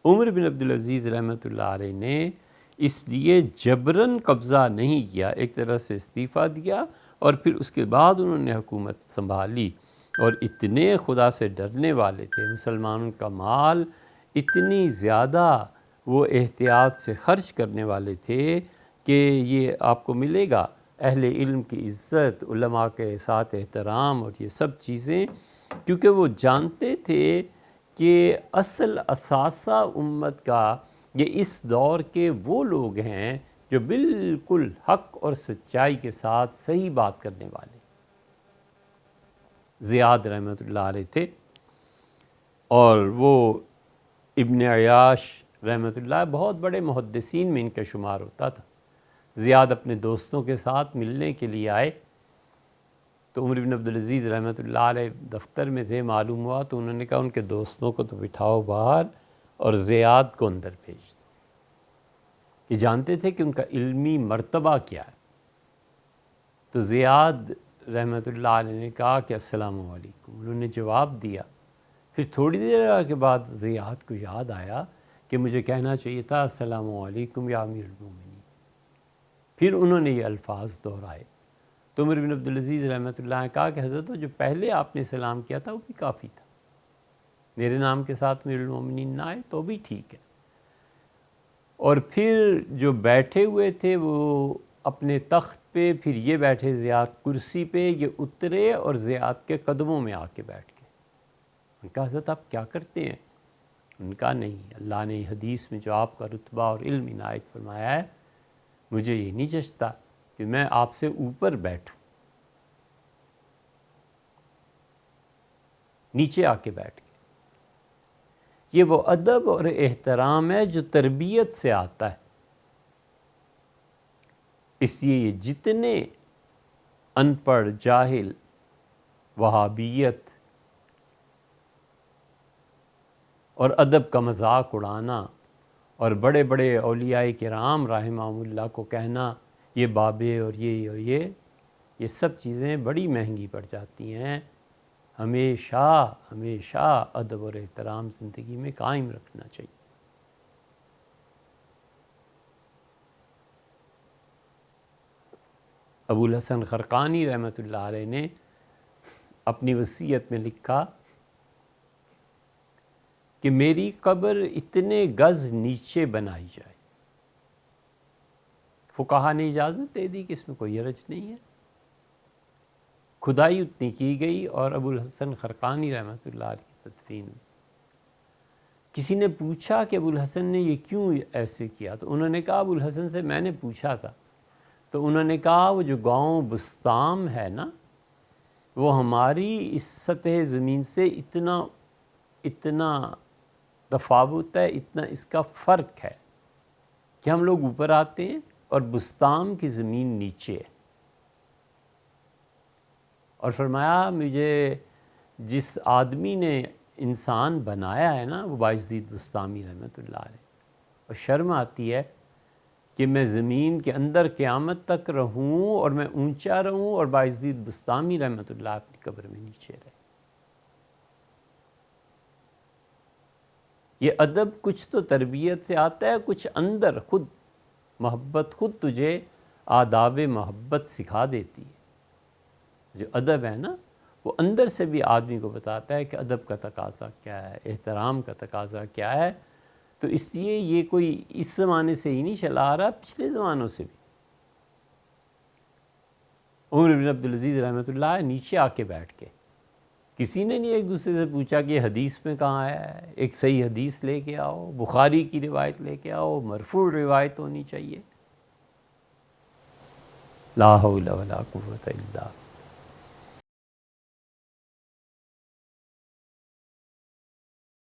عمر بن عبدالعزیز رحمۃ اللہ علیہ نے اس لیے جبراً قبضہ نہیں کیا، ایک طرح سے استعفیٰ دیا اور پھر اس کے بعد انہوں نے حکومت سنبھالی، اور اتنے خدا سے ڈرنے والے تھے، مسلمانوں کا مال اتنی زیادہ وہ احتیاط سے خرچ کرنے والے تھے کہ یہ آپ کو ملے گا اہل علم کی عزت، علماء کے ساتھ احترام اور یہ سب چیزیں، کیونکہ وہ جانتے تھے کہ اصل اثاثہ امت کا یہ اس دور کے وہ لوگ ہیں جو بالکل حق اور سچائی کے ساتھ صحیح بات کرنے والے۔ زیاد رحمۃ اللہ علیہ تھے، اور وہ ابن عیاش رحمۃ اللہ بہت بڑے محدثین میں ان کا شمار ہوتا تھا۔ زیاد اپنے دوستوں کے ساتھ ملنے کے لیے آئے تو عمر بن عبدالعزیز رحمۃ اللہ علیہ دفتر میں تھے، معلوم ہوا تو انہوں نے کہا ان کے دوستوں کو تو بٹھاؤ باہر اور زیاد کو اندر بھیج دو۔ یہ جانتے تھے کہ ان کا علمی مرتبہ کیا ہے۔ تو زیاد رحمۃ اللہ علیہ نے کہا کہ السلام علیکم، انہوں نے جواب دیا۔ پھر تھوڑی دیر کے بعد زیاد کو یاد آیا کہ مجھے کہنا چاہیے تھا السلام علیکم یا امیر المومنین۔ پھر انہوں نے یہ الفاظ دہرائے تو عمر بن عبدالعزیز رحمۃ اللہ نے کہا کہ حضرت جو پہلے آپ نے سلام کیا تھا وہ بھی کافی تھا، میرے نام کے ساتھ امیر المومنین نہ آئے تو بھی ٹھیک ہے۔ اور پھر جو بیٹھے ہوئے تھے وہ اپنے تخت پہ، پھر یہ بیٹھے زیاد کرسی پہ، یہ اترے اور زیاد کے قدموں میں آ کے بیٹھ گئے۔ ان کا حضرت آپ کیا کرتے ہیں؟ ان کا نہیں، اللہ نے حدیث میں جو آپ کا رتبہ اور علم عنایت فرمایا ہے، مجھے یہ نہیں جچتا کہ میں آپ سے اوپر بیٹھوں، نیچے آ کے بیٹھ گئے۔ یہ وہ ادب اور احترام ہے جو تربیت سے آتا ہے۔ اس لیے یہ جتنے ان پڑھ، جاہل، وہابیت اور ادب کا مذاق اڑانا اور بڑے بڑے اولیاء کرام رحمہم اللہ کو کہنا یہ بابے اور یہ سب چیزیں بڑی مہنگی پڑ جاتی ہیں۔ ہمیشہ ادب اور احترام زندگی میں قائم رکھنا چاہیے۔ ابو الحسن خرقانی رحمۃ اللہ علیہ نے اپنی وصیت میں لکھا کہ میری قبر اتنے گز نیچے بنائی جائے۔ فقہا نے اجازت دے دی کہ اس میں کوئی حرج نہیں ہے، کھدائی اتنی کی گئی، اور ابو الحسن خرقانی رحمۃ اللہ علیہ کی تدفین۔ کسی نے پوچھا کہ ابو الحسن نے یہ کیوں ایسے کیا؟ تو انہوں نے کہا ابو الحسن سے میں نے پوچھا تھا، تو انہوں نے کہا وہ جو گاؤں بستام ہے نا، وہ ہماری اس سطح زمین سے اتنا تفاوت ہے، اتنا اس کا فرق ہے کہ ہم لوگ اوپر آتے ہیں اور بستام کی زمین نیچے ہے۔ اور فرمایا مجھے جس آدمی نے انسان بنایا ہے نا، وہ بایزید بستامی رحمۃ اللہ علیہ، اور شرم آتی ہے کہ میں زمین کے اندر قیامت تک رہوں اور میں اونچا رہوں اور بایزید بستامی رحمۃ اللہ اپنی قبر میں نیچے رہے۔ یہ ادب کچھ تو تربیت سے آتا ہے، کچھ اندر خود محبت خود تجھے آداب محبت سکھا دیتی ہے۔ جو ادب ہے نا وہ اندر سے بھی آدمی کو بتاتا ہے کہ ادب کا تقاضا کیا ہے، احترام کا تقاضا کیا ہے۔ تو اس لیے یہ کوئی اس زمانے سے ہی نہیں چلا آ رہا، پچھلے زمانوں سے بھی۔ عمر بن عبدالعزیز رحمۃ اللہ نیچے آ کے بیٹھ کے، کسی نے نہیں ایک دوسرے سے پوچھا کہ یہ حدیث میں کہاں آیا ہے، ایک صحیح حدیث لے کے آؤ، بخاری کی روایت لے کے آؤ، مرفوع روایت ہونی چاہیے۔ لا حول ولا قوت الا